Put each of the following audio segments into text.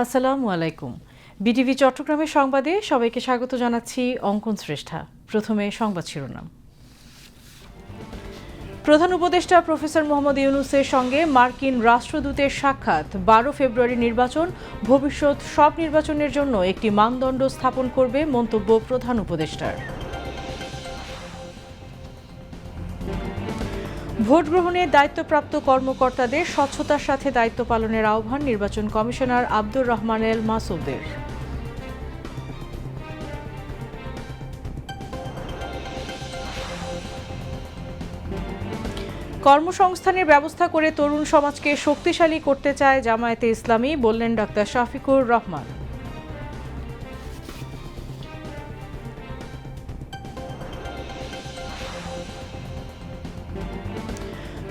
আসসালামু আলাইকুম। বিটিভি চট্টগ্রামের সংবাদে সবাইকে স্বাগত জানাচ্ছি অঙ্কন শ্রেষ্ঠা। প্রথমে সংবাদ শিরোনাম। প্রধান উপদেষ্টা প্রফেসর মোহাম্মদ ইউনূসের সঙ্গে মার্কিন রাষ্ট্রদূতের সাক্ষাৎ। 12 ফেব্রুয়ারি নির্বাচন ভবিষ্যৎ সব নির্বাচনের জন্য একটি মানদণ্ড স্থাপন করবে মন্তব্য প্রধান উপদেষ্টার। ভোট গ্রহণে দায়িত্বপ্রাপ্ত কর্মকর্তাদের স্বচ্ছতার সাথে দায়িত্ব পালনের আহ্বান নির্বাচন কমিশনার আব্দুর রহমান এল মাসুদের। কর্মসংস্থানের ব্যবস্থা করে তরুণ সমাজকে শক্তিশালী করতে চায় জামায়াতে ইসলামী, বললেন ডক্টর শফিকুর রহমান।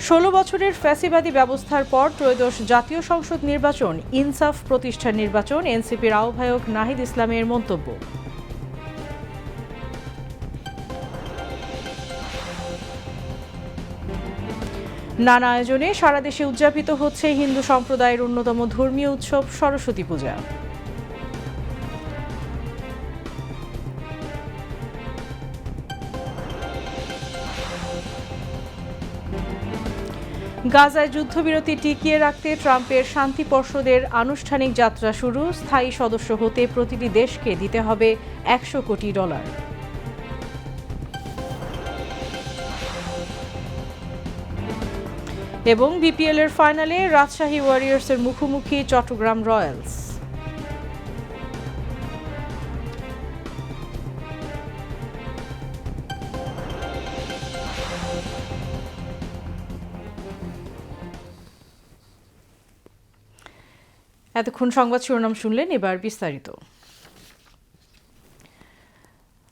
ষোলো বছরের ফ্যাসিবাদী ব্যবস্থার পর ত্রয়োদশ জাতীয় সংসদ নির্বাচন ইনসাফ প্রতিষ্ঠার নির্বাচন, এনসিপির আহ্বায়ক নাহিদ ইসলামের মন্তব্য। নানা আয়োজনে সারা দেশে উদযাপিত হচ্ছে হিন্দু সম্প্রদায়ের অন্যতম ধর্মীয় উৎসব সরস্বতী পূজা। গাজায় যুদ্ধবিরতি টিকিয়ে রাখতে ট্রাম্পের শান্তি পর্ষদের আনুষ্ঠানিক যাত্রা শুরু। স্থায়ী সদস্য হতে প্রতিটি দেশকে দিতে হবে $100 কোটি। এবং বিপিএল-এর ফাইনালে রাজশাহী ওয়ারিয়র্সের মুখোমুখি চট্টগ্রাম রয়্যালস। এতক্ষণ সংবাদ শিরোনাম শুনলেন, এবার বিস্তারিত।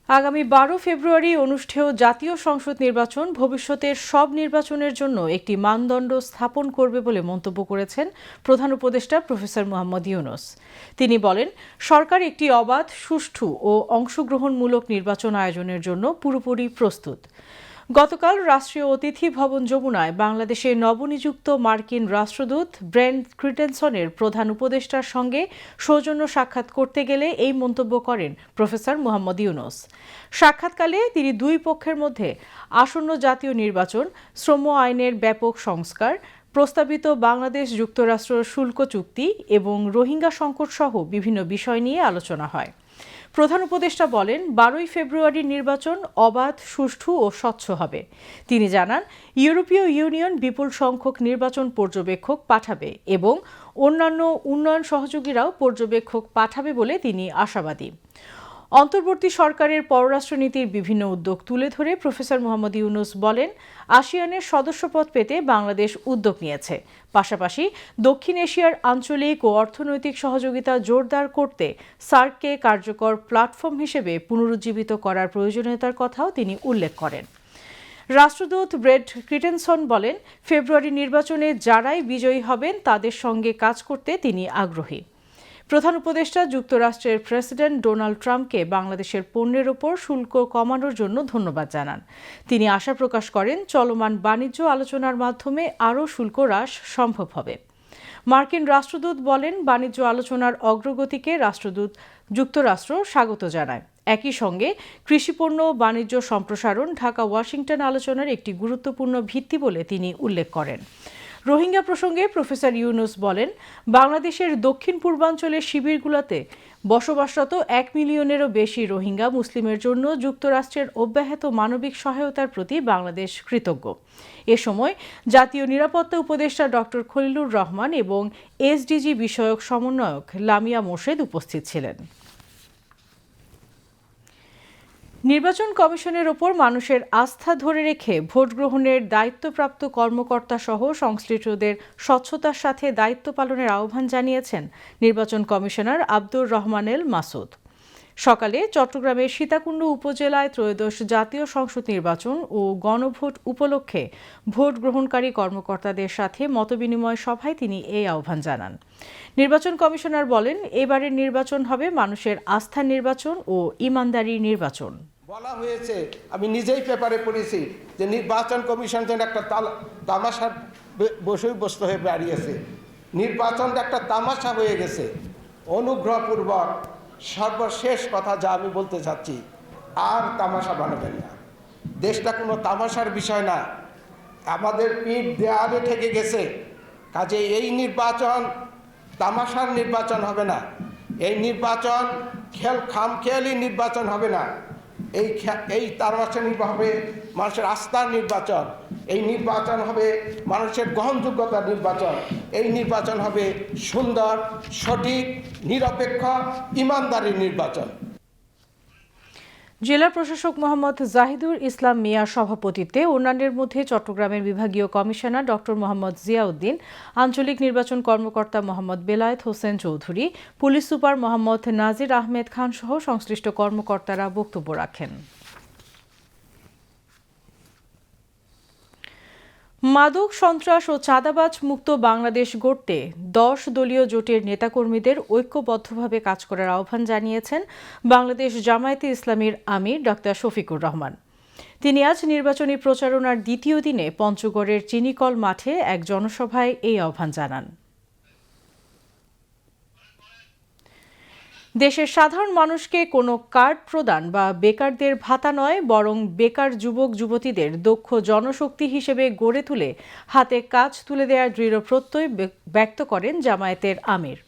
আগামী 12 ফেব্রুয়ারি অনুষ্ঠেয় জাতীয় সংসদ নির্বাচন ভবিষ্যতের সব নির্বাচনের জন্য একটি মানদণ্ড স্থাপন করবে বলে মন্তব্য করেছেন প্রধান উপদেষ্টা প্রফেসর মোহাম্মদ ইউনূস। তিনি বলেন, সরকার একটি অবাধ, সুষ্ঠু ও অংশগ্রহণমূলক নির্বাচন আয়োজনের জন্য পুরোপুরি প্রস্তুত। গতকাল রাষ্ট্রীয় অতিথি ভবন যমুনায় বাংলাদেশে নবনিযুক্ত মার্কিন রাষ্ট্রদূত ব্রেন্ট ক্রিটেনসনের প্রধান উপদেষ্টার সঙ্গে সৌজন্য সাক্ষাৎ করতে গেলে এই মন্তব্য করেন প্রফেসর মোহাম্মদ ইউনূস। সাক্ষাৎকালে তিনি দুই পক্ষের মধ্যে আসন্ন জাতীয় নির্বাচন, শ্রম আইনের ব্যাপক সংস্কার, প্রস্তাবিত বাংলাদেশ যুক্তরাষ্ট্র শুল্ক চুক্তি এবং রোহিঙ্গা সংকট সহ বিভিন্ন বিষয় নিয়ে আলোচনা হয়। প্রধান উপদেষ্টা বলেন, 12 ফেব্রুয়ারির নির্বাচন অবাধ, সুষ্ঠু ও স্বচ্ছ হবে। তিনি জানান, ইউরোপীয় ইউনিয়ন বিপুল সংখ্যক নির্বাচন পর্যবেক্ষক পাঠাবে এবং অন্যান্য উন্নয়ন সহযোগীরাও পর্যবেক্ষক পাঠাবে বলে তিনি আশাবাদী। অন্তর্বর্তী সরকারের পররাষ্ট্রনীতির বিভিন্ন উদ্যোগ তুলে ধরে প্রফেসর মোহাম্মদ ইউনূস বলেন, আসিয়ানের সদস্যপদ পেতে বাংলাদেশ উদ্যোগ নিয়েছে। পাশাপাশি দক্ষিণ এশিয়ার আঞ্চলিক ও অর্থনৈতিক সহযোগিতা জোরদার করতে সার্ককে কার্যকর প্ল্যাটফর্ম হিসেবে পুনরুজ্জীবিত করার প্রয়োজনীয়তার কথাও তিনি উল্লেখ করেন। রাষ্ট্রদূত ব্রেন্ট ক্রিটেনসন বলেন, ফেব্রুয়ারি নির্বাচনে যারাই বিজয়ী হবেন তাদের সঙ্গে কাজ করতে তিনি আগ্রহী। প্রধান উপদেষ্টা যুক্তরাষ্ট্রের প্রেসিডেন্ট ডোনাল্ড ট্রাম্পকে বাংলাদেশের পণ্যের ওপর শুল্ক কমানোর জন্য ধন্যবাদ জানান। তিনি আশা প্রকাশ করেন, চলমান বাণিজ্য আলোচনার মাধ্যমে আরও শুল্ক হ্রাস সম্ভব হবে। মার্কিন রাষ্ট্রদূত বলেন, বাণিজ্য আলোচনার অগ্রগতিকে যুক্তরাষ্ট্র স্বাগত জানায়। একই সঙ্গে কৃষিপণ্য বাণিজ্য সম্প্রসারণ ঢাকা ওয়াশিংটন আলোচনার একটি গুরুত্বপূর্ণ ভিত্তি বলে তিনি উল্লেখ করেন। রোহিঙ্গা প্রসঙ্গে প্রফেসর ইউনূস বলেন, বাংলাদেশের দক্ষিণ পূর্বাঞ্চলের শিবিরগুলোতে বসবাসরত 1 মিলিয়নেরও বেশি রোহিঙ্গা মুসলিমের জন্য যুক্তরাষ্ট্রের অব্যাহত মানবিক সহায়তার প্রতি বাংলাদেশ কৃতজ্ঞ। এ সময় জাতীয় নিরাপত্তা উপদেষ্টা ডক্টর খলিলুর রহমান এবং এসডিজি বিষয়ক সমন্বয়ক লামিয়া মোর্শেদ উপস্থিত ছিলেন। নির্বাচন কমিশনের ওপর মানুষের আস্থা ধরে রেখে ভোট গ্রহণের দায়িত্বপ্রাপ্ত কর্মকর্তা সহ সংশ্লিষ্টদের স্বচ্ছতার সাথে দায়িত্ব পালনের আহ্বান জানিয়েছেন নির্বাচন কমিশনার আব্দুর রহমান এল মাসুদ। সকালে চট্টগ্রামের সীতাকুণ্ড উপজেলায় ত্রয়োদশ জাতীয় সংসদ নির্বাচন ও গণভোট উপলক্ষে ভোট গ্রহণকারী কর্মকর্তাদের সাথে মতবিনিময় সভায় তিনি এই আহ্বান জানান। নির্বাচন কমিশনার বলেন, এবারের নির্বাচন হবে মানুষের আস্থার নির্বাচন ও ইমানদারির নির্বাচন। বলা হয়েছে, আমি নিজেই পেপারে পড়েছি যে নির্বাচন কমিশন যেন একটা তামাশার বিষয়বস্তু হয়ে দাঁড়িয়েছে। নির্বাচনটা একটা তামাশা হয়ে গেছে। অনুগ্রহপূর্বক সর্বশেষ কথা যা আমি বলতে চাচ্ছি, আর তামাশা বানাবেন না। দেশটা কোনো তামাশার বিষয় না, আমাদের পিঠ দেয়ালে ঠেকে গেছে। কাজে এই নির্বাচন তামাশার নির্বাচন হবে না, এই নির্বাচন খামখেয়ালি নির্বাচন হবে না, এই তামাশা নির্বাচন হবে মানুষের আস্থার নির্বাচন, এই নির্বাচন হবে মানুষের গ্রহণযোগ্যতার নির্বাচন, এই নির্বাচন হবে সুন্দর, সঠিক, নিরপেক্ষ, ইমানদারি নির্বাচন। জেলা প্রশাসক মোহাম্মদ জাহিদুল ইসলাম মিয়ার সভাপতিত্বে অন্যান্যের মধ্যে চট্টগ্রামের বিভাগীয় কমিশনার ডক্টর মোহাম্মদ জিয়াউদ্দিন, আঞ্চলিক নির্বাচন কর্মকর্তা মোহাম্মদ বেলায়েত হোসেন চৌধুরী, পুলিশ সুপার মোহাম্মদ নাজির আহমেদ খান সহ সংশ্লিষ্ট কর্মকর্তারা বক্তব্য রাখেন। মাদক, সন্ত্রাস ও চাঁদাবাজ মুক্ত বাংলাদেশ গড়তে 10 দলীয় জোটের নেতাকর্মীদের ঐক্যবদ্ধভাবে কাজ করার আহ্বান জানিয়েছেন বাংলাদেশ জামায়াতে ইসলামীর আমির ডক্টর শফিকুর রহমান। তিনি আজ নির্বাচনী প্রচারণার দ্বিতীয় দিনে পঞ্চগড়ের চিনিকল মাঠে এক জনসভায় এই আহ্বান জানান। দেশের সাধারণ মানুষকে কোনো কার্ড প্রদান বা বেকারদের ভাতা নয়, বরং বেকার যুবক যুবতীদের দক্ষ জনশক্তি হিসেবে গড়ে তুলে হাতে কাজ তুলে দেওয়ার দৃঢ় প্রত্যয় ব্যক্ত করেন জামায়াতের আমির।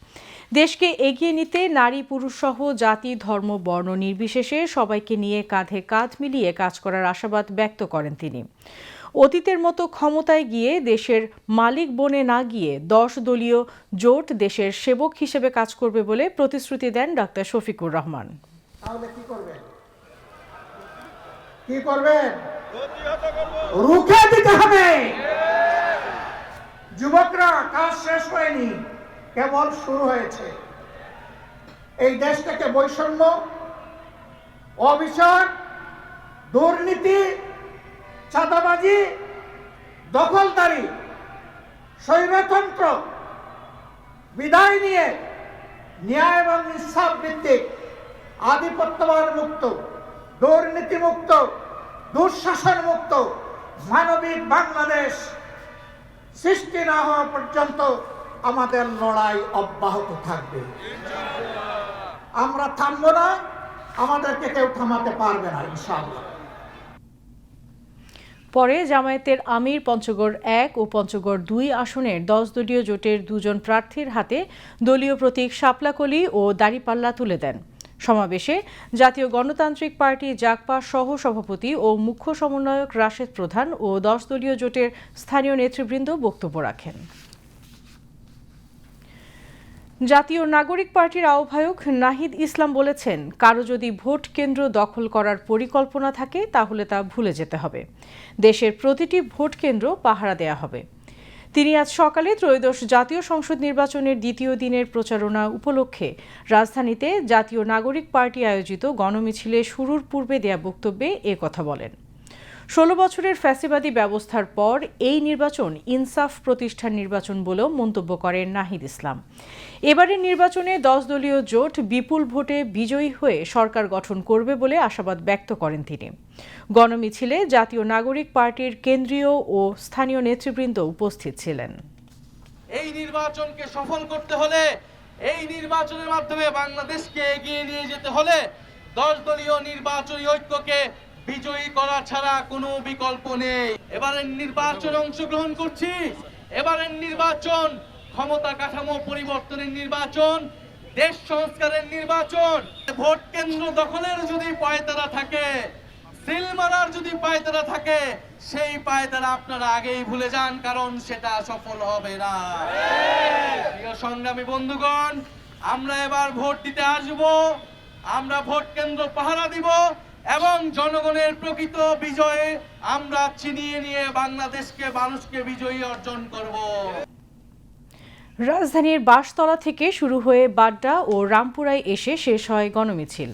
দেশকে এগিয়ে নিতে নারী পুরুষ সহ জাতি ধর্ম বর্ণ নির্বিশেষে সবাইকে নিয়ে কাঁধে কাঁধ মিলিয়ে কাজ করার আশাবাদ ব্যক্ত করেন তিনি। অতীতের মতো ক্ষমতায় গিয়ে দেশের মালিক বনে না গিয়ে 10 দলীয় জোট দেশের সেবক হিসেবে কাজ করবে বলে প্রতিশ্রুতি দেন ডক্টর শফিকুর রহমান। তাহলে কি করবেন? কি করবেন? রুখে দিতে হবে। যুবকরা, কাজ শেষ হয়নি, কেবল শুরু হয়েছে। এই দেশ থেকে বৈষম্য, অবিচার, দুর্নীতি, চাঁদাবাজি, দখলদারি, স্বৈরতন্ত্র বিদায় নিয়ে ন্যায় এবং ইনসাফ ভিত্তিক আধিপত্যবাদ মুক্ত, দুর্নীতি মুক্ত, দুঃশাসন মুক্ত মানবিক বাংলাদেশ সৃষ্টি না হওয়া পর্যন্ত আমাদের লড়াই অব্যাহত থাকবে। আমরা থামবো না, আমাদেরকে কেউ থামাতে পারবে না ইনশাআল্লাহ। পরে জামায়াতের আমির পঞ্চগড় 1 ও পঞ্চগড় 2 আসনের 10 দলীয় জোটের 2 জন প্রার্থীর হাতে দলীয় প্রতীক শাপলাকলি ও দাড়িপাল্লা তুলে দেন। সমাবেশে জাতীয় গণতান্ত্রিক পার্টি জাগপা সহ সভাপতি ও মুখ্য সমন্বয়ক রাশেদ প্রধান ও 10 দলীয় জোটের স্থানীয় নেতৃবৃন্দ বক্তব্য রাখেন। জাতীয় নাগরিক পার্টির আহ্বায়ক নাহিদ ইসলাম বলেছেন, কারো যদি ভোট কেন্দ্র দখল করার পরিকল্পনা থাকে তাহলে তা ভুলে যেতে হবে। দেশের প্রতিটি ভোট কেন্দ্র পাহারা দেয়া হবে। তিনি আজ সকালে ত্রয়োদশ জাতীয় সংসদ নির্বাচনের দ্বিতীয় দিনের প্রচারণা উপলক্ষে রাজধানীতে জাতীয় নাগরিক পার্টি আয়োজিত গণমিছিলে শুরুর পূর্বে দেয়া বক্তব্যে এ কথা বলেন। 16 বছরের ফ্যাসিবাদী ব্যবস্থার পর এই নির্বাচন ইনসাফ প্রতিষ্ঠার নির্বাচন বলেও মন্তব্য করেন নাহিদ ইসলাম। এবারের নির্বাচনে 10 দলীয় জোট বিপুল ভোটে বিজয়ী হয়ে সরকার গঠন করবে বলে আশাবাদ ব্যক্ত করেন তিনি। গণমিছিলে জাতীয় নাগরিক পার্টির কেন্দ্রীয় ও স্থানীয় নেতৃবৃন্দ উপস্থিত ছিলেন। এই নির্বাচনকে সফল করতে হলে, এই নির্বাচনের মাধ্যমে বাংলাদেশকে এগিয়ে নিয়ে যেতে হলে 10 দলীয় নির্বাচনী ঐক্যকে বিজয়ী করা ছাড়া কোনো বিকল্প নেই। এবারের নির্বাচনে অংশগ্রহণ করছি। এবারের নির্বাচন ক্ষমতা কাঠামো পরিবর্তনের নির্বাচন, দেশ সংস্কারের নির্বাচন। ভোট কেন্দ্র দখলের যদি পায়তারা থাকে, সিল মারার যদি পায়তারা থাকে, সেই পায়তারা আপনারা আগেই ভুলে যান, কারণ সেটা সফল হবে না। প্রিয় সংগ্রামী বন্ধুগণ, আমরা এবার ভোট দিতে আসব, আমরা ভোট কেন্দ্র পাহারা দিব এবং জনগণের প্রকৃত বিজয়ে আমরা ছিনিয়ে নিয়ে বাংলাদেশকে, মানুষকে বিজয়ী অর্জন করব। রাজধানীর বাঁশতলা থেকে শুরু হয়ে বাড্ডা ও রামপুরায় এসে শেষ হয় গণমিছিল।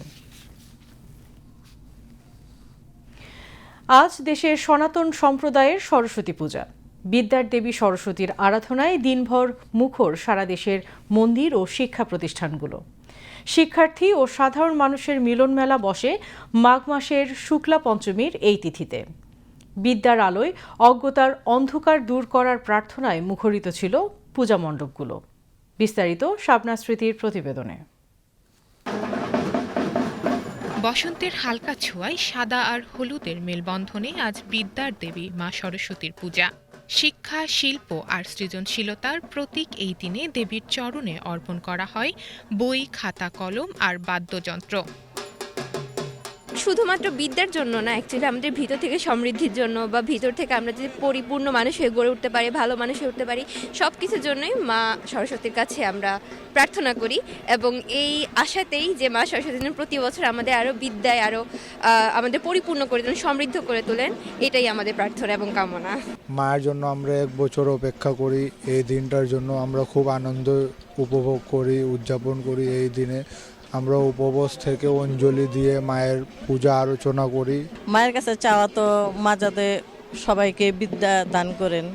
আজ দেশের সনাতন সম্প্রদায়ের সরস্বতী পূজা। বিদ্যার দেবী সরস্বতীর আরাধনায় দিনভর মুখর সারা দেশের মন্দির ও শিক্ষা প্রতিষ্ঠানগুলো। শিক্ষার্থী ও সাধারণ মানুষের মিলন মেলা বসে মাঘ মাসের শুক্লা পঞ্চমীর এই তিথিতে। বিদ্যার আলোয় অজ্ঞতার অন্ধকার দূর করার প্রার্থনায় মুখরিত ছিল পূজা মণ্ডপগুলো। বিস্তারিত শাবনা স্মৃতির প্রতিবেদনে। বসন্তের হালকা ছোঁয়ায় সাদা আর হলুদের মেলবন্ধনে আজ বিদ্যার দেবী মা সরস্বতীর পূজা। শিক্ষা, শিল্প আর সৃজনশীলতার প্রতীক এই দিনে দেবীর চরণে অর্পণ করা হয় বই, খাতা, কলম আর বাদ্যযন্ত্র। শুধুমাত্র বিদ্যার জন্য না, অ্যাকচুয়ালি আমাদের ভিতর থেকে সমৃদ্ধির জন্য বা ভিতর থেকে আমরা যদি পরিপূর্ণ মানুষ হয়ে গড়ে উঠতে পারি, ভালো মানুষ হয়ে উঠতে পারি, সব কিছুর জন্যই মা সরস্বতীর কাছে আমরা প্রার্থনা করি। এবং এই আশাতেই যে মা সরস্বতী প্রতি বছর আমাদের আরও বিদ্যায় আরও আমাদের পরিপূর্ণ করে তোলেন, সমৃদ্ধ করে তোলেন, এটাই আমাদের প্রার্থনা এবং কামনা। মায়ের জন্য আমরা 1 বছর অপেক্ষা করি। এই দিনটার জন্য আমরা খুব আনন্দ উপভোগ করি, উদযাপন করি। এই দিনে আমরা উপবাস থেকে অঞ্জলি দিয়ে মায়ের পূজা আলোচনা করি। মায়ের কাছে চাওয়া তো মা যাতে সবাইকে বিদ্যা দান করেন।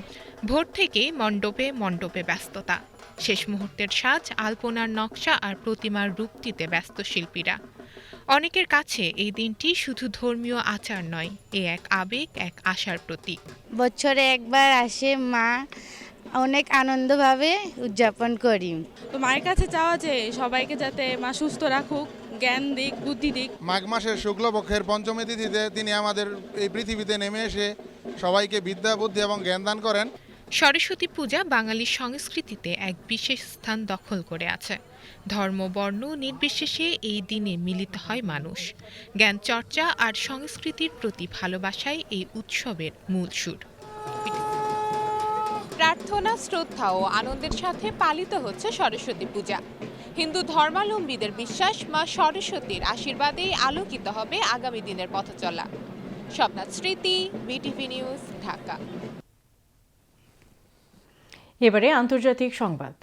ভোর থেকে মণ্ডপে মণ্ডপে ব্যস্ততা, শেষ মুহূর্তের সাজ, আলপনার নকশা আর প্রতিমার রূপ দিতে ব্যস্ত শিল্পীরা। অনেকের কাছে এই দিনটি শুধু ধর্মীয় আচার নয়, এক আবেগ, এক আশার প্রতীক। বছরে একবার আসে মা, অনেক আনন্দভাবে উদযাপন করি। তো মায়ের কাছে চাওয়া যে সবাইকে যাতে মা সুস্থ রাখুক, জ্ঞান দিক, বুদ্ধি দিক। মাঘ মাসের শুক্লপক্ষের পঞ্চমী তিথিতে তিনি আমাদের এই পৃথিবীতে নেমে এসে সবাইকে বিদ্যা, বুদ্ধি এবং জ্ঞান দান করেন। সরস্বতী পূজা বাঙালির সংস্কৃতিতে এক বিশেষ স্থান দখল করে আছে। ধর্ম, বর্ণ নির্বিশেষে এই দিনে মিলিত হয় মানুষ। জ্ঞান চর্চা আর সংস্কৃতির প্রতি ভালোবাসাই এই উৎসবের মূল সুর। প্রার্থনা, শ্রদ্ধা ও আনন্দের সাথে পালিত হচ্ছে সরস্বতী পূজা। হিন্দু ধর্মাবলম্বীদের বিশ্বাস, মা সরস্বতীর আশীর্বাদেই আলোকিত হবে আগামী দিনের পথচলা। শাবনা স্মৃতি, বিটিভি নিউজ, ঢাকা। এবারে আন্তর্জাতিক সংবাদ।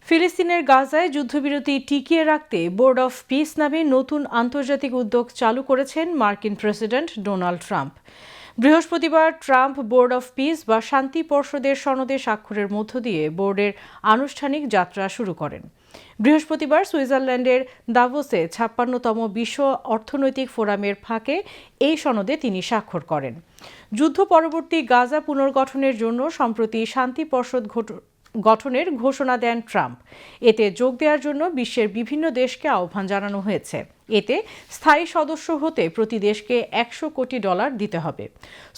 ফিলিস্তিনের গাজায় যুদ্ধবিরতি টিকিয়ে রাখতে বোর্ড অফ পিস নামে নতুন আন্তর্জাতিক উদ্যোগ চালু করেছেন মার্কিন প্রেসিডেন্ট ডোনাল্ড ট্রাম্প। বৃহস্পতিবার ট্রাম্প বোর্ড অফ পিস বা শান্তি পর্ষদের সনদে স্বাক্ষরের মধ্য দিয়ে বোর্ডের আনুষ্ঠানিক যাত্রা শুরু করেন। বৃহস্পতিবার সুইজারল্যান্ডের দাভোসে 56তম বিশ্ব অর্থনৈতিক ফোরামের ফাঁকে এই সনদে তিনি স্বাক্ষর করেন। যুদ্ধ পরবর্তী গাজা পুনর্গঠনের জন্য সম্প্রতি শান্তি পর্ষদ গঠনের ঘোষণা দেন ট্রাম্প। এতে যোগ দেওয়ার জন্য বিশ্বের বিভিন্ন দেশকে আহ্বান জানানো হয়েছে। এতে স্থায়ী সদস্য হতে প্রতি দেশকে $100 কোটি দিতে হবে।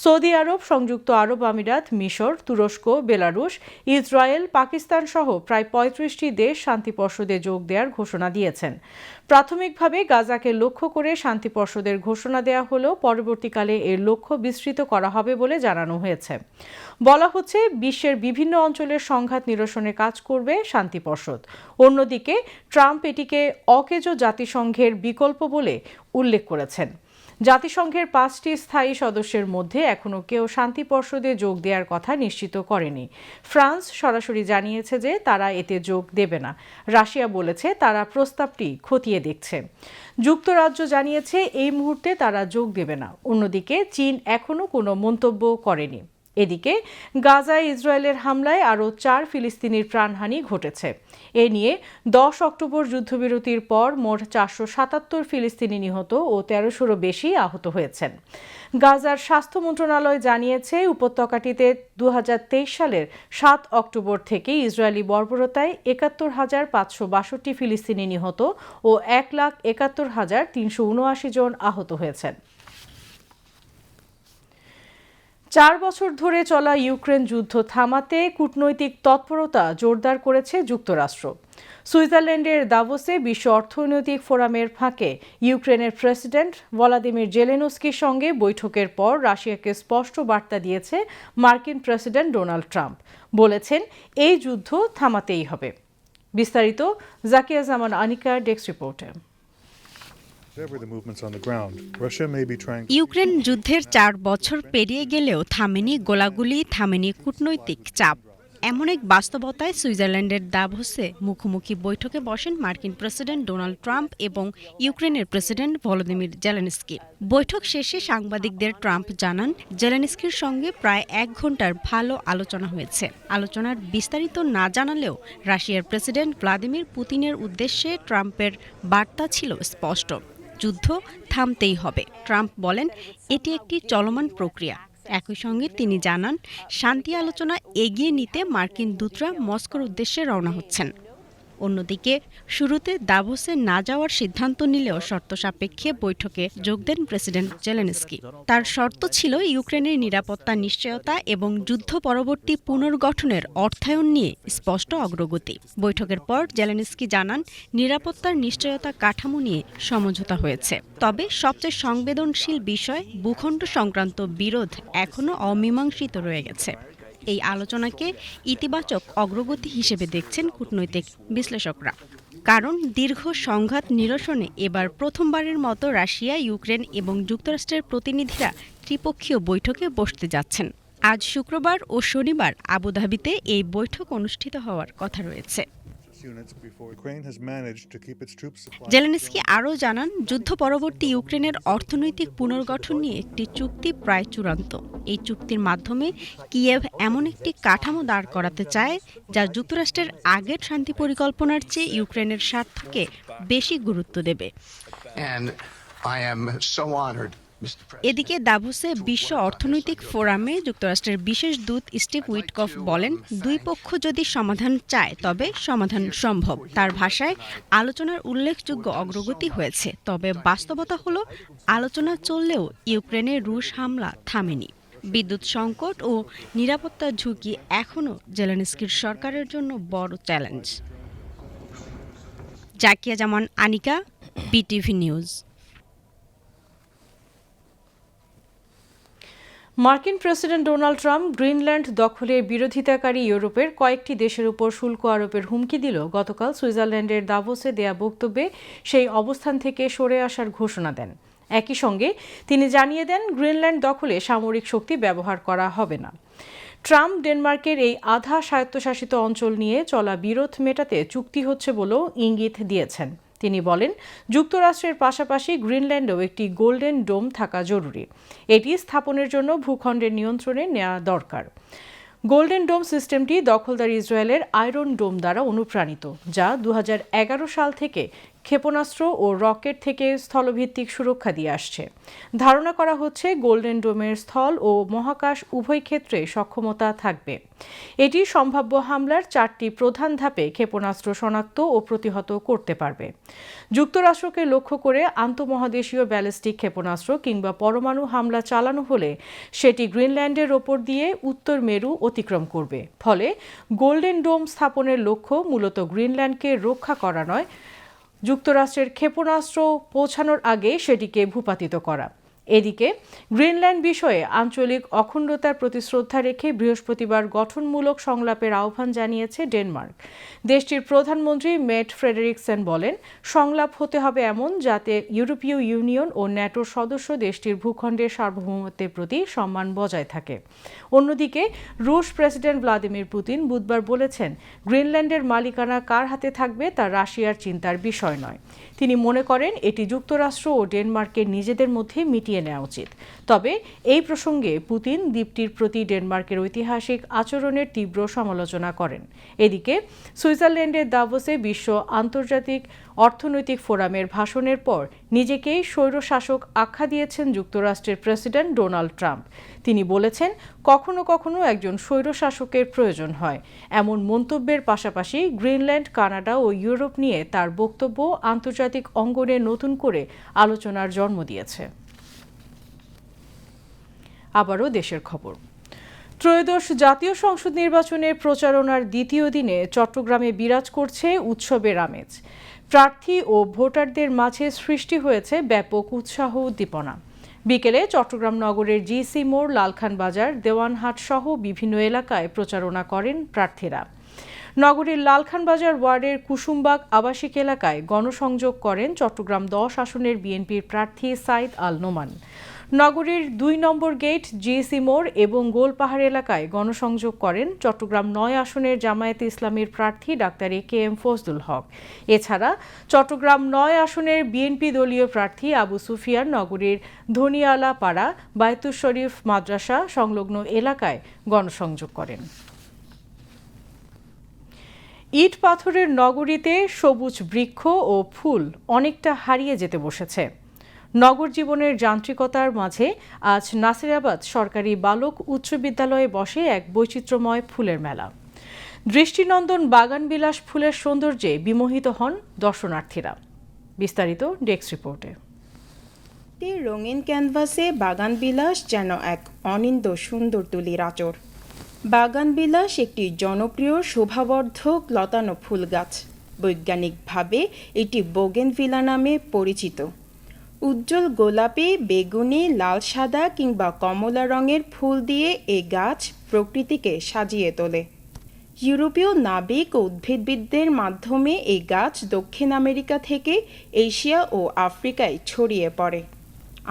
সৌদি আরব, সংযুক্ত আরব আমিরাত, মিশর, তুরস্ক, বেলারুশ, ইসরায়েল, পাকিস্তান সহ প্রায় 35টি দেশ শান্তি পর্ষদে যোগ দেওয়ার ঘোষণা দিয়েছেন। প্রাথমিকভাবে গাজাকে লক্ষ্য করে শান্তি পর্ষদের ঘোষণা দেওয়া হলেও পরবর্তীকালে এর লক্ষ্য বিস্তৃত করা হবে বলে জানানো হয়েছে। বলা হচ্ছে বিশ্বের বিভিন্ন অঞ্চলের সংঘাত নিরসনে কাজ করবে শান্তি পর্ষদ। অন্যদিকে ট্রাম্প এটিকে অকেজো জাতিসংঘের বিকল্প বলে উল্লেখ করেছেন। জাতিসংঘের 5টি স্থায়ী সদস্যের মধ্যে এখনও কেউ শান্তি পর্ষদে যোগ দেওয়ার কথা নিশ্চিত করেনি। ফ্রান্স সরাসরি জানিয়েছে যে তারা এতে যোগ দেবে না। রাশিয়া বলেছে তারা প্রস্তাবটি খতিয়ে দেখছে। যুক্তরাজ্য জানিয়েছে এই মুহূর্তে তারা যোগ দেবে না। অন্যদিকে চীন এখনও কোনো মন্তব্য করেনি। এদিকে গাজায় ইসরায়েলের হামলায় আরও 4 ফিলিস্তিনির প্রাণহানি ঘটেছে। এ নিয়ে 10 অক্টোবর যুদ্ধবিরতির পর মোট 477 ফিলিস্তিনি নিহত ও 1300-রও বেশি আহত হয়েছেন। গাজার স্বাস্থ্য মন্ত্রণালয় জানিয়েছে উপত্যকাটিতে 2023 সালের 7 অক্টোবর থেকে ইসরায়েলি বর্বরতায় 71,562 ফিলিস্তিনি নিহত ও 1,71,379 জন আহত হয়েছেন। 4 বছর ধরে চলা ইউক্রেন যুদ্ধ থামাতে কূটনৈতিক তৎপরতা জোরদার করেছে যুক্তরাষ্ট্র। সুইজারল্যান্ডের দাভোসে বিশ্ব অর্থনৈতিক ফোরামের ফাঁকে ইউক্রেনের প্রেসিডেন্ট ভলোদিমির জেলেনস্কির সঙ্গে বৈঠকের পর রাশিয়াকে স্পষ্ট বার্তা দিয়েছে মার্কিন প্রেসিডেন্ট ডোনাল্ড ট্রাম্প। বলেছেন এই যুদ্ধ থামাতেই হবে। বিস্তারিত জাকিয়া জামান আনিকার ডেস্ক রিপোর্টে। ইউক্রেন যুদ্ধের 4 বছর পেরিয়ে গেলেও থামেনি গোলাগুলি, থামেনি কূটনৈতিক চাপ। এমন এক বাস্তবতায় সুইজারল্যান্ডের দাভোসে মুখোমুখি বৈঠকে বসেন মার্কিন প্রেসিডেন্ট ডোনাল্ড ট্রাম্প এবং ইউক্রেনের প্রেসিডেন্ট ভলোদিমির জেলেনস্কি। বৈঠক শেষে সাংবাদিকদের ট্রাম্প জানান, জেলেনস্কির সঙ্গে প্রায় 1 ঘণ্টার ভালো আলোচনা হয়েছে। আলোচনার বিস্তারিত না জানালেও রাশিয়ার প্রেসিডেন্ট ভ্লাদিমির পুতিনের উদ্দেশ্যে ট্রাম্পের বার্তা ছিল স্পষ্ট, যুদ্ধ থামতেই হবে। ট্রাম্প বলেন, এটি একটি চলমান প্রক্রিয়া। একই সঙ্গে তিনি জানান, শান্তি আলোচনা এগিয়ে নিতে মার্কিন দূতরা মস্কোর উদ্দেশ্যে রওনা হচ্ছেন। অন্যদিকে শুরুতে দাভোসে না যাওয়ার সিদ্ধান্ত নিলেও শর্ত সাপেক্ষে বৈঠকে যোগ দেন প্রেসিডেন্ট জেলেনস্কি। তার শর্ত ছিল ইউক্রেনের নিরাপত্তা নিশ্চয়তা এবং যুদ্ধ পরবর্তী পুনর্গঠনের অর্থায়ন নিয়ে স্পষ্ট অগ্রগতি। বৈঠকের পর জেলেনস্কি জানান, নিরাপত্তার নিশ্চয়তা কাঠামো নিয়ে সমঝোতা হয়েছে। তবে সবচেয়ে সংবেদনশীল বিষয় ভূখণ্ড সংক্রান্ত বিরোধ এখনও অমীমাংসিত রয়ে গেছে। এই আলোচনাকে ইতিবাচক অগ্রগতি হিসেবে দেখছেন কূটনৈতিক বিশ্লেষকরা, কারণ দীর্ঘ সংঘাত নিরসনে এবার প্রথমবারের মতো রাশিয়া, ইউক্রেন এবং যুক্তরাষ্ট্রের প্রতিনিধিরা ত্রিপক্ষীয় বৈঠকে বসতে যাচ্ছেন। আজ শুক্রবার ও শনিবার আবুধাবিতে এই বৈঠক অনুষ্ঠিত হওয়ার কথা রয়েছে। জেলেনস্কি আরও জানান, যুদ্ধ পরবর্তী ইউক্রেনের অর্থনৈতিক পুনর্গঠন নিয়ে একটি চুক্তি প্রায় চূড়ান্ত। এই চুক্তির মাধ্যমে কিয়েভ এমন একটি কাঠামো দাঁড় করাতে চায় যা যুক্তরাষ্ট্রের আগের শান্তি পরিকল্পনার চেয়ে ইউক্রেনের স্বার্থকে বেশি গুরুত্ব দেবে। এদিকে দাভোসে বিশ্ব অর্থনৈতিক ফোরামে যুক্তরাষ্ট্রের বিশেষ দূত স্টিভ উইটকফ বলেন, দুই পক্ষ যদি সমাধান চায় তবে সমাধান সম্ভব। তার ভাষায়, আলোচনার উল্লেখযোগ্য অগ্রগতি হয়েছে, তবে বাস্তবতা হলো আলোচনা চললেও ইউক্রেনে রুশ হামলা থামেনি। বিদ্যুৎ সংকট ও নিরাপত্তার ঝুঁকি এখনও জেলেনস্কির সরকারের জন্য বড় চ্যালেঞ্জ। জাকিয়া জামান, আনিকা, বিটিভি নিউজ। মার্কিন প্রেসিডেন্ট ডোনাল্ড ট্রাম্প গ্রিনল্যান্ড দখলের বিরোধিতাকারী ইউরোপের কয়েকটি দেশের উপর শুল্ক আরোপের হুমকি দিল গতকাল সুইজারল্যান্ডের দাভোসে দেয়া বক্তব্যে সেই অবস্থান থেকে সরে আসার ঘোষণা দেন। একই সঙ্গে তিনি জানিয়ে দেন, গ্রিনল্যান্ড দখলে সামরিক শক্তি ব্যবহার করা হবে না। ট্রাম্প ডেনমার্কের এই আধা স্বায়ত্তশাসিত অঞ্চল নিয়ে চলা বিরোধ মেটাতে চুক্তি হচ্ছে বলেও ইঙ্গিত দিয়েছেন। তিনি বলেন, যুক্তরাষ্ট্রের পাশাপাশি গ্রিনল্যান্ডেও একটি গোল্ডেন ডোম থাকা জরুরি। এটি স্থাপনের জন্য ভূখণ্ডের নিয়ন্ত্রণে নেওয়া দরকার। গোল্ডেন ডোম সিস্টেমটি দখলদার ইসরায়েলের আয়রন ডোম দ্বারা অনুপ্রাণিত, যা 2011 সাল থেকে ক্ষেপণাস্ত্র ও রকেট থেকে স্থলভিত্তিক সুরক্ষা দিয়ে আসছে। ধারণা করা হচ্ছে গোল্ডেন ডোমের স্থল ও মহাকাশ উভয় ক্ষেত্রে সক্ষমতা থাকবে। এটি সম্ভাব্য হামলার 4টি প্রধান ধাপে ক্ষেপণাস্ত্র শনাক্ত ও প্রতিহত করতে পারবে। যুক্তরাষ্ট্রকে লক্ষ্য করে আন্তঃমহাদেশীয় ব্যালিস্টিক ক্ষেপণাস্ত্র কিংবা পরমাণু হামলা চালানো হলে সেটি গ্রিনল্যান্ডের ওপর দিয়ে উত্তর মেরু অতিক্রম করবে। ফলে গোল্ডেন ডোম স্থাপনের লক্ষ্য মূলত গ্রিনল্যান্ডকে রক্ষা করা নয়, যুক্তরাষ্ট্রের ক্ষেপণাস্ত্র পৌঁছানোর আগে সেটিকে ভূপাতিত করা। এদিকে গ্রিনল্যান্ড বিষয়ে আঞ্চলিক অখণ্ডতার প্রতি শ্রদ্ধা রেখে বৃহস্পতিবার গঠনমূলক সংলাপের আহ্বান জানিয়েছে ডেনমার্ক। দেশটির প্রধানমন্ত্রী মেট ফ্রেডেরিকসেন বলেন, সংলাপ হতে হবে এমন যাতে ইউরোপীয় ইউনিয়ন ও ন্যাটোর সদস্য দেশটির ভূখণ্ডের সার্বভৌমত্বের প্রতি সম্মান বজায় থাকে। অন্যদিকে রুশ প্রেসিডেন্ট ভ্লাদিমির পুতিন বুধবার বলেছেন, গ্রিনল্যান্ডের মালিকানা কার হাতে থাকবে তা রাশিয়ার চিন্তার বিষয় নয়। তিনি মনে করেন এটি যুক্তরাষ্ট্র ও ডেনমার্কের নিজেদের মধ্যে মিটিয়ে নেওয়া উচিত। তবে এই প্রসঙ্গে পুতিন দ্বীপটির প্রতি ডেনমার্কের ঐতিহাসিক আচরণের তীব্র সমালোচনা করেন। এদিকে সুইজারল্যান্ডের দাভোসে বিশ্ব আন্তর্জাতিক অর্থনৈতিক ফোরামের ভাষণের পর নিজেকেই স্বৈরশাসক আখ্যা দিয়েছেন যুক্তরাষ্ট্রের প্রেসিডেন্ট ডোনাল্ড ট্রাম্প। তিনি বলেছেন, কখনো কখনো একজন স্বৈরশাসকের প্রয়োজন হয়। এমন মন্তব্যের পাশাপাশি গ্রিনল্যান্ড, কানাডা ও ইউরোপ নিয়ে তার বক্তব্য আন্তর্জাতিক অঙ্গনে নতুন করে আলোচনার জন্ম দিয়েছে। আবারও দেশের খবর। ত্রয়োদশ জাতীয় সংসদ নির্বাচনের প্রচারণার দ্বিতীয় দিনে চট্টগ্রামে বিরাজ করছে উৎসবের আমেজ। প্রার্থী ও ভোটারদের মাঝে সৃষ্টি হয়েছে ব্যাপক উৎসাহ উদ্দীপনা। বিকেলে চট্টগ্রাম নগরের জিসি মোড়, লালখান বাজার, দেওয়ানহাট সহ বিভিন্ন এলাকায় প্রচারণা করেন প্রার্থীরা। নগরীর লালখান বাজার ওয়ার্ডের কুসুমবাগ আবাসিক এলাকায় গণসংযোগ করেন চট্টগ্রাম 10 আসনের বিএনপির প্রার্থী সাইদ আল নোমান। নগরীর ২ নম্বর গেট, জিএসি মোড় এবং গোলপাহাড় এলাকায় গণসংযোগ করেন চট্টগ্রাম ৯ আসনের জামায়াতে ইসলামীর প্রার্থী ডাক্তার এ.কে.এম. ফজলুল হক। এছাড়া চট্টগ্রাম ৯ আসনের বিএনপি দলীয় প্রার্থী আবু সুফিয়ান নগরীর ধনিয়ালা পাড়া, বায়তুশ শরীফ মাদ্রাসা সংলগ্ন এলাকায় গণসংযোগ করেন। ইট পাথরের নগরীতে সবুজ বৃক্ষ ও ফুল অনেকটা হারিয়ে যেতে বসেছে। নগর জীবনের যান্ত্রিকতার মাঝে আজ নাসিরাবাদ সরকারি বালক উচ্চ বিদ্যালয়ে বসে এক বৈচিত্র্যময় ফুলের মেলা। দৃষ্টিনন্দন বাগানবিলাস ফুলের সৌন্দর্যে বিমোহিত হন দর্শনার্থীরা। বিস্তারিত ডেস্ক রিপোর্টে। রঙিন ক্যানভাসে বাগানবিলাস যেন এক অনিন্দ্য সুন্দর তুলির আঁচড়। বাগানবিলাস একটি জনপ্রিয় শোভাবর্ধক লতানো ফুল গাছ। বৈজ্ঞানিকভাবে এটি বোগেনভিলা নামে পরিচিত। উজ্জ্বল গোলাপি, বেগুনি, লাল, সাদা কিংবা কমলা রঙের ফুল দিয়ে এই গাছ প্রকৃতিকে সাজিয়ে তোলে। ইউরোপীয় নাবিক ও উদ্ভিদবিদদের মাধ্যমে এই গাছ দক্ষিণ আমেরিকা থেকে এশিয়া ও আফ্রিকায় ছড়িয়ে পড়ে।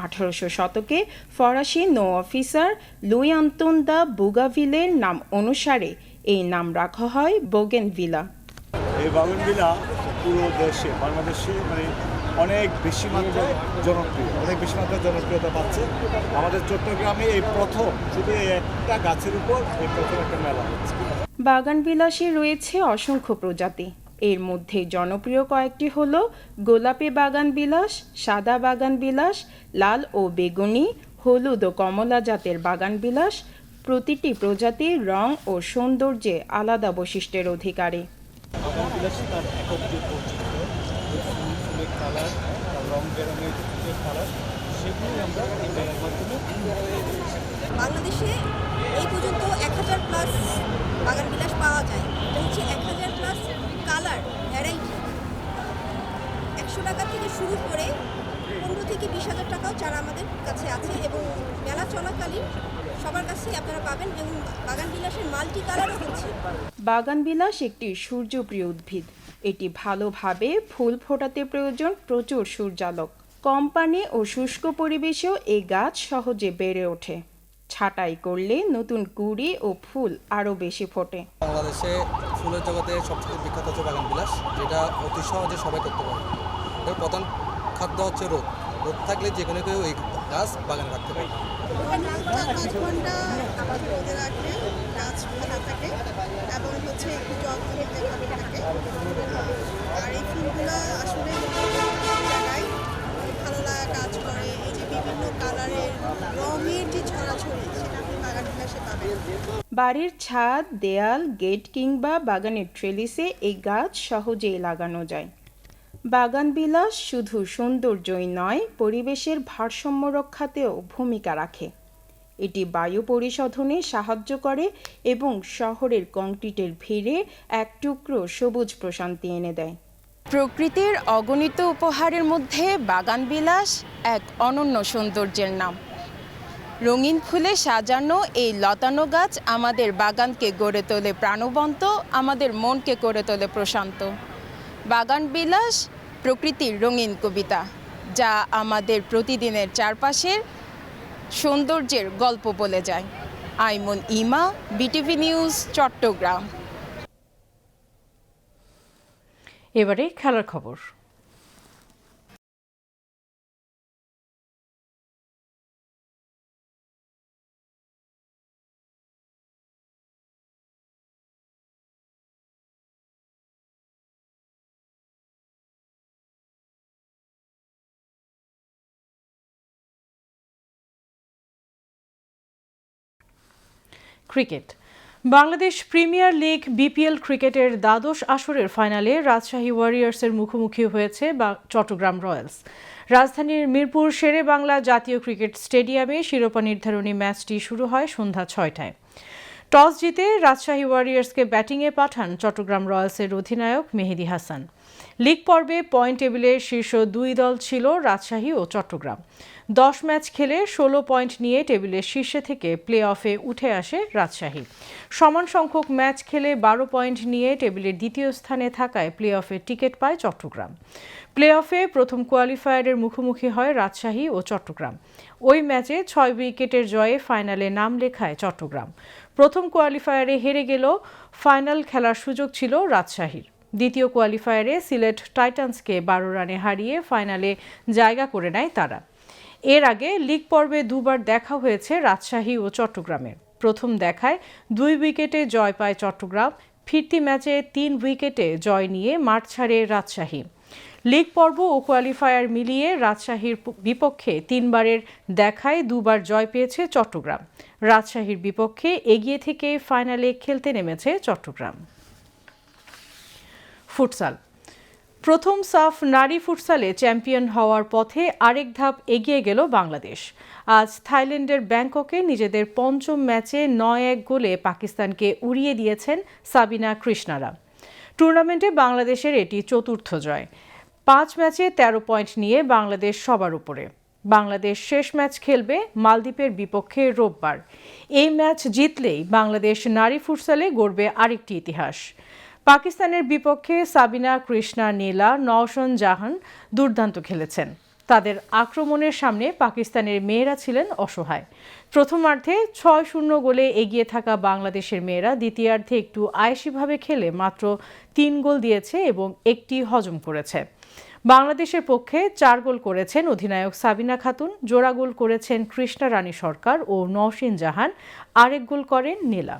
1800 শতকে ফরাসি নৌ অফিসার লুই আন্তোন দা বুগাভিলের নাম অনুসারে এই নাম রাখা হয় বোগেনভিলা। এই বাগানভিলা পুরো দেশে, বাংলাদেশে অনেক বেশি মাত্রায় জনপ্রিয়তা পাচ্ছে। আমাদের চট্টগ্রামে এই প্রথম শুধু একটা গাছের উপর এই প্রথম একটা মেলা হচ্ছে। বাগানবিলাসে রয়েছে অসংখ্য প্রজাতি। এর মধ্যে জনপ্রিয় কয়েকটি হল গোলাপি বাগানবিলাস, সাদা বাগানবিলাস, লাল ও বেগুনি, হলুদ ও কমলা জাতের বাগানবিলাস। প্রতিটি প্রজাতির রং ও সৌন্দর্যে আলাদা বৈশিষ্ট্যের অধিকারী। বাংলাদেশে এই পর্যন্ত 1000+ বাগানবিলাস পাওয়া যায়। এটা হচ্ছে 1000+ কালার ভ্যারাইটি। 100 টাকা থেকে শুরু করে 15 থেকে 20,000 টাকাও চারা আমাদের কাছে আছে এবং মেলা চলাকালীন সবার কাছেই আপনারা পাবেন এবং বাগানবিলাসের মাল্টি কালারও হচ্ছে। বাগানবিলাস একটি সূর্যপ্রিয় উদ্ভিদ। এটি ভালোভাবে ফুল ফোটাতে প্রয়োজন প্রচুর সূর্যালোক। কম পানি ও শুষ্ক পরিবেশেও এই গাছ সহজে বেড়ে ওঠে। ছাঁটাই করলে নতুন কুঁড়ি ও ফুল আরও বেশি ফোটে। বাংলাদেশে ফুলের জগতে সবচেয়ে বিখ্যাত হচ্ছে বাগানবিলাস, যেটা অতি সহজে সবাই করতে পারে। এর প্রধান খাদ্য হচ্ছে রোদ। রোদ থাকলে যে কোনো কেউ এই গাছ বাগানে রাখতে পারে। 4-5 ঘন্টা আবার রোদে রাখলে গাছ ভালো থাকে এবং হচ্ছে একটু যত্ন নিতে ভালো থাকে। আর এই ফুলগুলো আসলে জায়গায় ভালো লাগা কাজ করে। এই যে বিভিন্ন কালারের রঙের যে ছড়াছড়ি সেটা আপনি বাগানবিলাসে পাবেন। বাড়ির ছাদ, দেয়াল, গেট কিংবা বাগানের ট্রেলিসে এই গাছ সহজেই লাগানো যায়। বাগানবিলাস শুধু সৌন্দর্যই নয়, পরিবেশের ভারসাম্য রক্ষাতেও ভূমিকা রাখে। এটি বায়ু পরিশোধনে সাহায্য করে এবং শহরের কংক্রিটের ভিড়ে এক টুকরো সবুজ প্রশান্তি এনে দেয়। প্রকৃতির অগণিত উপহারের মধ্যে বাগানবিলাস এক অনন্য সৌন্দর্যের নাম। রঙিন ফুলে সাজানো এই লতানো গাছ আমাদের বাগানকে গড়ে তোলে প্রাণবন্ত, আমাদের মনকে করে তোলে প্রশান্ত। বাগানবিলাস প্রকৃতির রঙিন কবিতা, যা আমাদের প্রতিদিনের চারপাশের সৌন্দর্যের গল্প বলে যায়। আইমন ইমা, বিটিভি নিউজ, চট্টগ্রাম। এবারে খেলার খবর। Cricket. Bangladesh premier league BPL ক্রিকেটের দ্বাদশ আসরের ফাইনালে রাজশাহী ওয়ারিয়র্সের মুখোমুখি হয়েছে চট্টগ্রাম রয়্যালস। রাজধানীর মিরপুর শেরে বাংলা জাতীয় ক্রিকেট স্টেডিয়ামে শিরোপা নির্ধারণী ম্যাচটি শুরু হয় সন্ধ্যা 6টায়। টস জিতে রাজশাহী ওয়ারিয়র্সকে ব্যাটিংয়ে পাঠান চট্টগ্রাম রয়্যালসের অধিনায়ক মেহেদী হাসান। লিগ পর্বে পয়েন্ট টেবিলের শীর্ষ দুই দল ছিল রাজশাহী ও চট্টগ্রাম। 10 ম্যাচ খেলে 16 পয়েন্ট নিয়ে টেবিলের শীর্ষে থেকে প্লে অফে উঠে আসে রাজশাহী। সমান সংখ্যক ম্যাচ খেলে 12 পয়েন্ট নিয়ে টেবিলের দ্বিতীয় স্থানে থাকায় প্লে অফে টিকিট পায় চট্টগ্রাম। প্লে অফে প্রথম কোয়ালিফায়ারের মুখোমুখি হয় রাজশাহী ও চট্টগ্রাম। ওই ম্যাচে 6 উইকেটের জয়ে ফাইনালে নাম লেখায় চট্টগ্রাম। প্রথম কোয়ালিফায়ারে হেরে গেলেও ফাইনাল খেলার সুযোগ ছিল রাজশাহীর। দ্বিতীয় কোয়ালিফায়ারে সিলেট টাইটান্সকে 12 রানে হারিয়ে ফাইনালে জায়গা করে নেয় তারা। এর আগে লিগ পর্বে দুবার দেখা হয়েছে রাজশাহী ও চট্টগ্রামের। প্রথম দেখায় 2 উইকেটে জয় পায় চট্টগ্রাম। ফিরতি ম্যাচে 3 উইকেটে জয় নিয়ে মাঠ ছাড়ে রাজশাহী। লিগ পর্ব ও কোয়ালিফায়ার মিলিয়ে রাজশাহীর বিপক্ষে 3 বারের দেখায় 2 বার জয় পেয়েছে চট্টগ্রাম। রাজশাহীর বিপক্ষে এগিয়ে থেকে ফাইনালে খেলতে নেমেছে চট্টগ্রাম। ফুটসাল। প্রথম সাফ নারী ফুটসালে চ্যাম্পিয়ন হওয়ার পথে আরেক ধাপ এগিয়ে গেল বাংলাদেশ। আজ থাইল্যান্ডের ব্যাংককে নিজেদের পঞ্চম ম্যাচে 9-1 গোলে পাকিস্তানকে উড়িয়ে দিয়েছেন সাবিনা কৃষ্ণারা। টুর্নামেন্টে বাংলাদেশের এটি চতুর্থ জয়। 5 ম্যাচে 13 পয়েন্ট নিয়ে বাংলাদেশ সবার উপরে। বাংলাদেশ শেষ ম্যাচ খেলবে মালদ্বীপের বিপক্ষে রোববার। এই ম্যাচ জিতলেই বাংলাদেশ নারী ফুটসালে গড়বে আরেকটি ইতিহাস। পাকিস্তানের বিপক্ষে সাবিনা কৃষ্ণা, নীলা, নওশন জাহান দুর্দান্ত খেলেছেন। তাদের আক্রমণের সামনে পাকিস্তানের মেয়েরা ছিলেন অসহায়। প্রথমার্ধে 6-0 গোলে এগিয়ে থাকা বাংলাদেশের মেয়েরা দ্বিতীয়ার্ধে একটু আয়েশিভাবে খেলে মাত্র 3 গোল দিয়েছে এবং একটি হজম করেছে। বাংলাদেশের পক্ষে 4 গোল করেছেন অধিনায়ক সাবিনা খাতুন, জোড়া গোল করেছেন কৃষ্ণা রানী সরকার ও নওশিন জাহান, আরেক গোল করেন নীলা।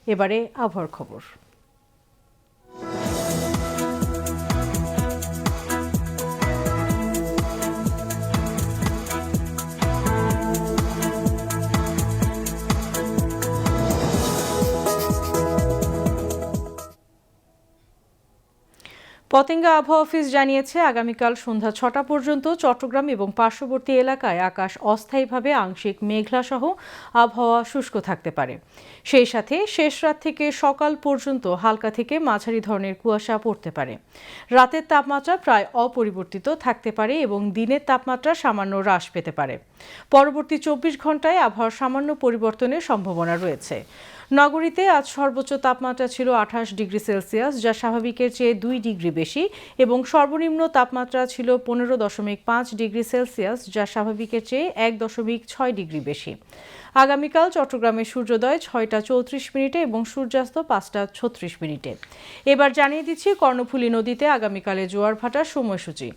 এবারে আবহাওয়ার খবর। পতেঙ্গা আবহাওয়া অফিস জানিয়েছে আগামীকাল সন্ধ্যা 6টা পর্যন্ত চট্টগ্রাম এবং পার্শ্ববর্তী এলাকায় আকাশ অস্থায়ীভাবে আংশিক মেঘলা সহ আবহাওয়া শুষ্ক থাকতে পারে। সেই সাথে শেষ রাত থেকে সকাল পর্যন্ত হালকা থেকে মাঝারি ধরনের কুয়াশা পড়তে পারে। রাতের তাপমাত্রা প্রায় অপরিবর্তিত থাকতে পারে এবং দিনের তাপমাত্রা সামান্য হ্রাস পেতে পারে। পরবর্তী 24 ঘন্টায় আবহাওয়ার সামান্য পরিবর্তনের সম্ভাবনা রয়েছে। নগরীতে আজ সর্বোচ্চ তাপমাত্রা ছিল 28 ডিগ্রি সেলসিয়াস, যা স্বাভাবিকের চেয়ে 2 ডিগ্রি বেশি, এবং সর্বনিম্ন তাপমাত্রা ছিল 15.5 ডিগ্রি সেলসিয়াস, যা স্বাভাবিকের চেয়ে 1.6 ডিগ্রি বেশি। আগামীকাল চট্টগ্রামে সূর্যোদয় 6টা 34 মিনিটে এবং সূর্যাস্ত 5টা 36 মিনিটে। এবার জানিয়ে দিচ্ছি কর্ণফুলী নদীতে আগামীকালে জোয়ার ভাটার সময়সূচি।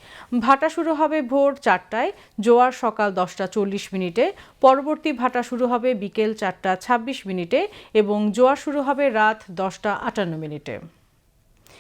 ভাটা শুরু হবে ভোর 4টায়, জোয়ার সকাল 10টা 40 মিনিটে, পরবর্তী ভাটা শুরু হবে বিকেল 4টা 26 মিনিটে এবং জোয়ার শুরু হবে রাত 10টা 58 মিনিটে।